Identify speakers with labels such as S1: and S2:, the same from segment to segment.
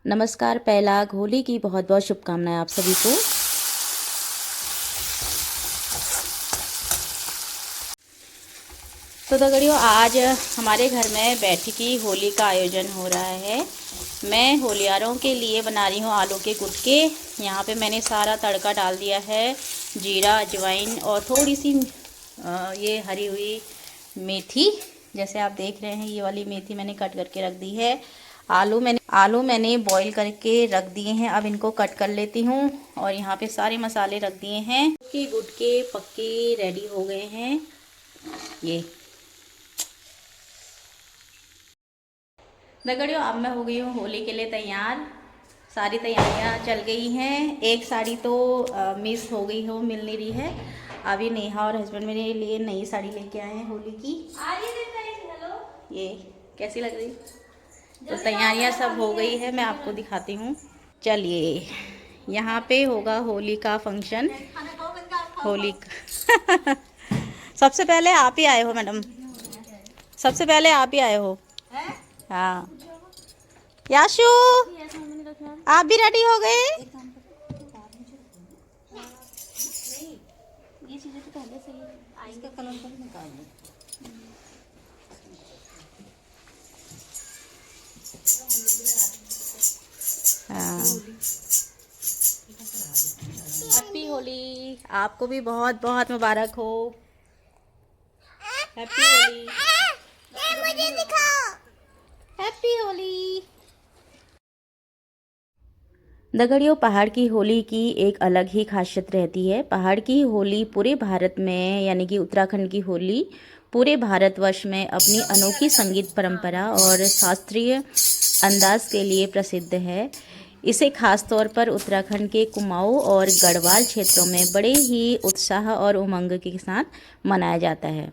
S1: नमस्कार, पहला होली की बहुत बहुत शुभकामनाएं आप सभी को। तो दगड़ियों, आज हमारे घर में बैठकी होली का आयोजन हो रहा है। मैं होलियारों के लिए बना रही हूँ आलू के गुटके। यहाँ पे मैंने सारा तड़का डाल दिया है, जीरा, अजवाइन और थोड़ी सी ये हरी हुई मेथी। जैसे आप देख रहे हैं, ये वाली मेथी मैंने कट करके रख दी है। आलू मैंने बॉईल करके रख दिए हैं। अब इनको कट कर लेती हूँ और यहाँ पे सारे मसाले रख दिए हैं। गुटके पक्के रेडी हो गए हैं। ये दगड़ियों, अब मैं हो गई हूँ होली के लिए तैयार। सारी तैयारियाँ चल गई हैं। एक साड़ी तो मिस हो गई हो, मिल नहीं रही है। अभी नेहा और हस्बैंड मेरे लिए नई साड़ी लेके आए हैं होली की। ये कैसी लग रही? तो तैयारियाँ सब हो गई है, मैं आपको दिखाती हूँ। चलिए, यहाँ पे होगा होली का फंक्शन। होली का सबसे पहले आप ही आए हो मैडम, सबसे पहले आप ही आए हो। हाँ, याशु आप भी रेडी हो गए? ये चीजें तो पहले से ही इसका कलर पर निकाल दो। हैप्पी होली, आपको भी बहुत बहुत मुबारक हो। हैप्पी होली, मुझे दिखाओ। हैप्पी होली। दगड़ियों, पहाड़ की होली की एक अलग ही खासियत रहती है। पहाड़ की होली पूरे भारत में, यानी कि उत्तराखंड की होली पूरे भारतवर्ष में अपनी अनोखी संगीत परंपरा और शास्त्रीय अंदाज के लिए प्रसिद्ध है। इसे खास तौर पर उत्तराखंड के कुमाऊं और गढ़वाल क्षेत्रों में बड़े ही उत्साह और उमंग के साथ मनाया जाता है।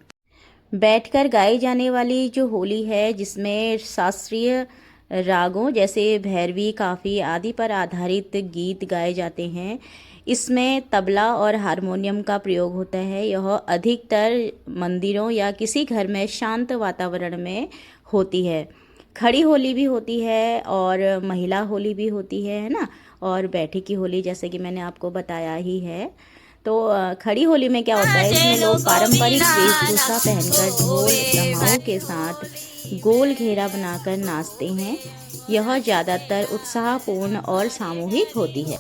S1: बैठकर गाई जाने वाली जो होली है, जिसमें शास्त्रीय रागों जैसे भैरवी, काफ़ी आदि पर आधारित गीत गाए जाते हैं। इसमें तबला और हारमोनियम का प्रयोग होता है। यह अधिकतर मंदिरों या किसी घर में शांत वातावरण में होती है। खड़ी होली भी होती है और महिला होली भी होती है ना। और बैठी की होली, जैसे कि मैंने आपको बताया ही है। तो खड़ी होली में क्या होता है, इसमें लोग पारंपरिक वेशभूषा पहनकर ढोल दमाओं के साथ गोल घेरा बनाकर नाचते हैं। यह ज़्यादातर उत्साहपूर्ण और सामूहिक होती है।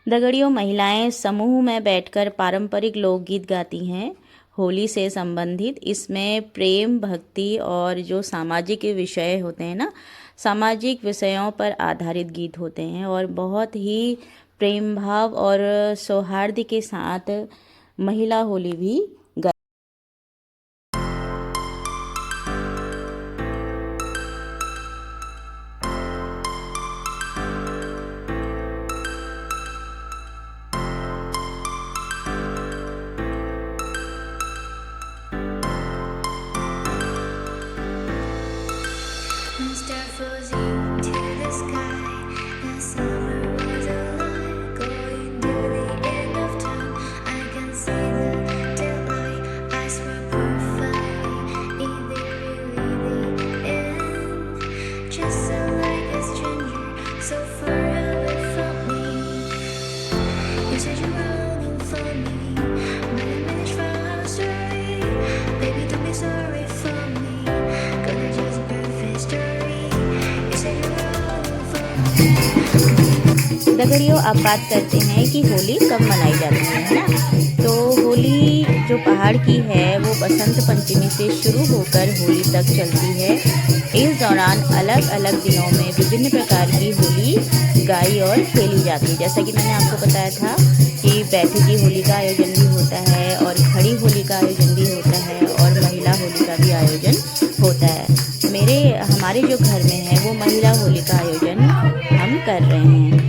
S1: दगड़ियों, महिलाएं समूह में बैठकर पारंपरिक लोकगीत गाती हैं होली से संबंधित। इसमें प्रेम, भक्ति और जो सामाजिक विषय होते हैं ना, सामाजिक विषयों पर आधारित गीत होते हैं और बहुत ही प्रेम भाव और सौहार्द के साथ महिला होली भी
S2: One star flows into the sky. The summer was alive, going to the end of time. I can see the daylight. Eyes were perfect. Is it really the end? Just so like a stranger, so far away from me. You said you were longing for me, but I managed for our story. Baby, don't be sorry for me, 'cause it's just a perfect story. You said you were longing for me.
S1: दगड़ियों, अब बात करते हैं कि होली कब मनाई जाती है ना। तो होली जो पहाड़ की है वो बसंत पंचमी से शुरू होकर होली तक चलती है। इस दौरान अलग अलग दिनों में विभिन्न प्रकार की होली गाई और खेली जाती है। जैसा कि मैंने आपको बताया था कि बैठकी होली का आयोजन भी होता है और खड़ी होली का आयोजन भी होता है और महिला होली का भी आयोजन होता है। हमारे जो घर में है वो महिला होली का आयोजन हम कर रहे हैं।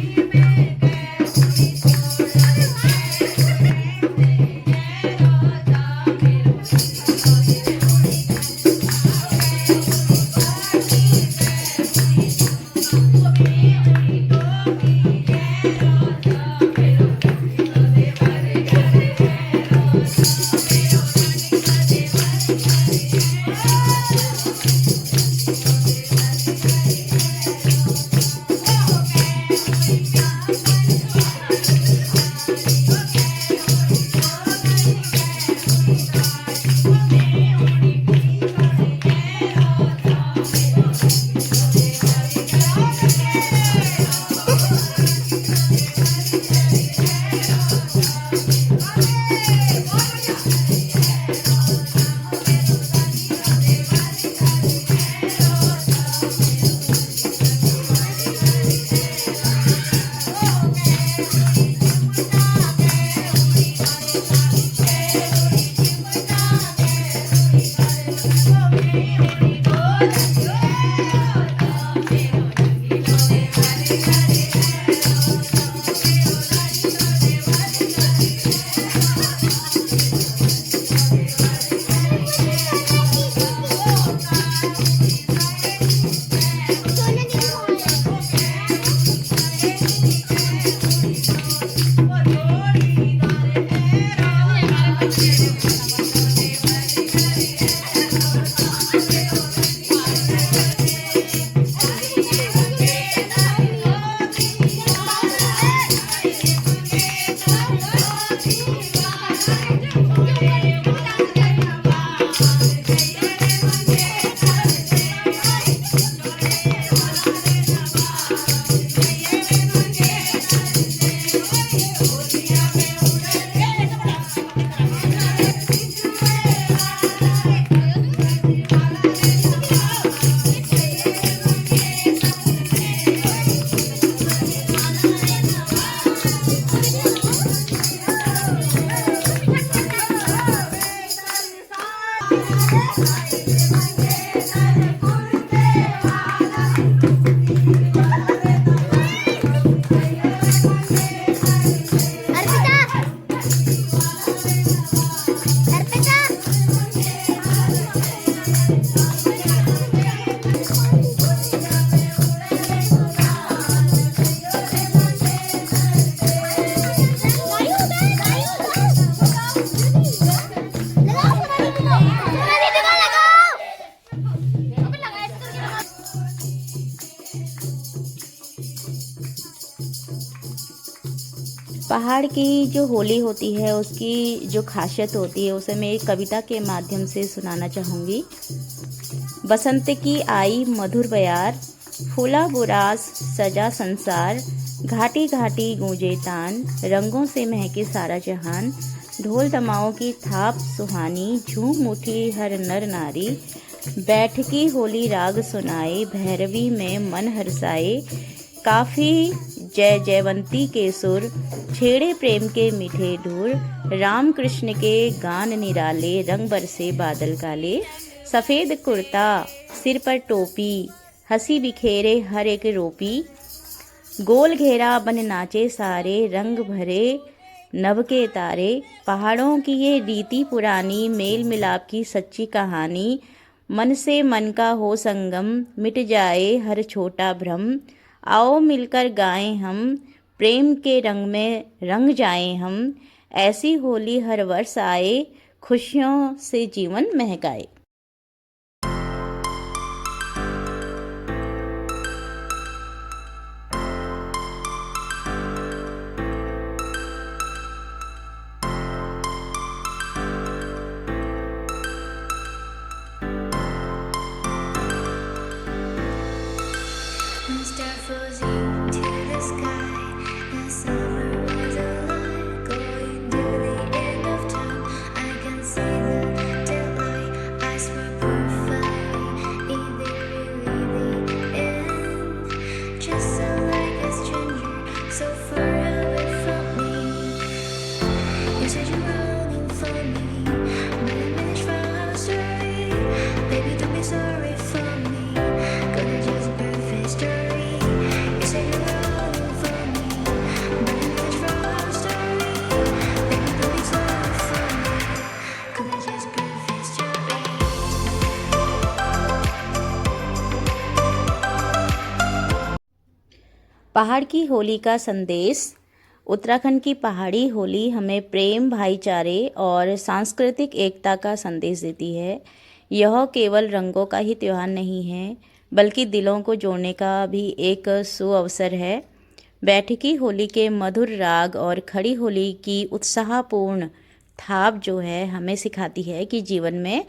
S1: पहाड़ की जो होली होती है उसकी जो खासियत होती है उसे मैं एक कविता के माध्यम से सुनाना चाहूँगी। बसंत की आई मधुर बयार, फूला बुरास सजा संसार, घाटी घाटी गूंजे तान, रंगों से महके सारा जहान। ढोल दमाओं की थाप सुहानी, झूम उठी हर नर नारी। बैठकी होली राग सुनाए, भैरवी में मन हर्षाए। काफी जय जयवंती के सुर, छेड़े प्रेम के मीठे ढूर। राम कृष्ण के गान निराले, रंग बरसे बादल काले। सफ़ेद कुर्ता, सिर पर टोपी, हंसी बिखेरे हर एक रोपी। गोल घेरा बन नाचे सारे, रंग भरे नभ के तारे। पहाड़ों की ये रीति पुरानी, मेल मिलाप की सच्ची कहानी। मन से मन का हो संगम, मिट जाए हर छोटा भ्रम। आओ मिलकर गाएं हम, प्रेम के रंग में रंग जाएं हम। ऐसी होली हर वर्ष आए, खुशियों से जीवन महकाए।
S2: One star flows into the sky. The summer was alive, going to the end of time. I can see the daylight. Eyes were perfect. Is there really the end? Just so like a stranger, so far away from me. You said you're running for me, but I managed from how sorry. Baby, don't be sorry for me. Gonna just perfect story. You said you're running for me, but I managed from how sorry. Baby, don't be sorry for me. Gonna just perfect story.
S1: पहाड़ की होली का संदेश। उत्तराखंड की पहाड़ी होली हमें प्रेम, भाईचारे और सांस्कृतिक एकता का संदेश देती है। यह केवल रंगों का ही त्यौहार नहीं है, बल्कि दिलों को जोड़ने का भी एक सुअवसर है। बैठकी होली के मधुर राग और खड़ी होली की उत्साहपूर्ण थाप जो है हमें सिखाती है कि जीवन में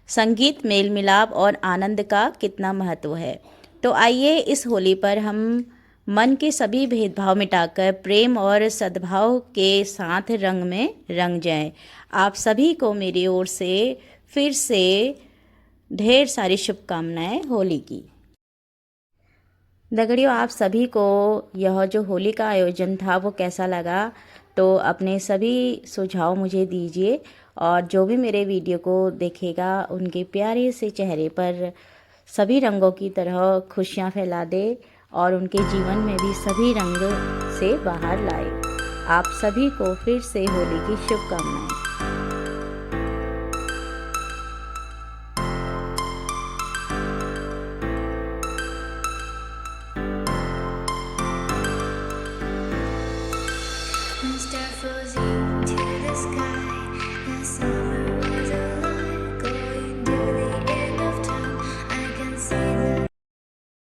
S1: संगीत, मेल मिलाप और आनंद का कितना महत्व है। तो आइए इस होली पर हम मन के सभी भेदभाव मिटाकर प्रेम और सद्भाव के साथ रंग में रंग जाएं। आप सभी को मेरी ओर से फिर से ढेर सारी शुभकामनाएं होली की। दगड़ियों, आप सभी को यह जो होली का आयोजन था वो कैसा लगा, तो अपने सभी सुझाव मुझे दीजिए। और जो भी मेरे वीडियो को देखेगा उनके प्यारे से चेहरे पर सभी रंगों की तरह खुशियाँ फैला दे और उनके जीवन में भी सभी रंग से बाहर लाए। आप सभी को फिर से होली की शुभकामनाएं।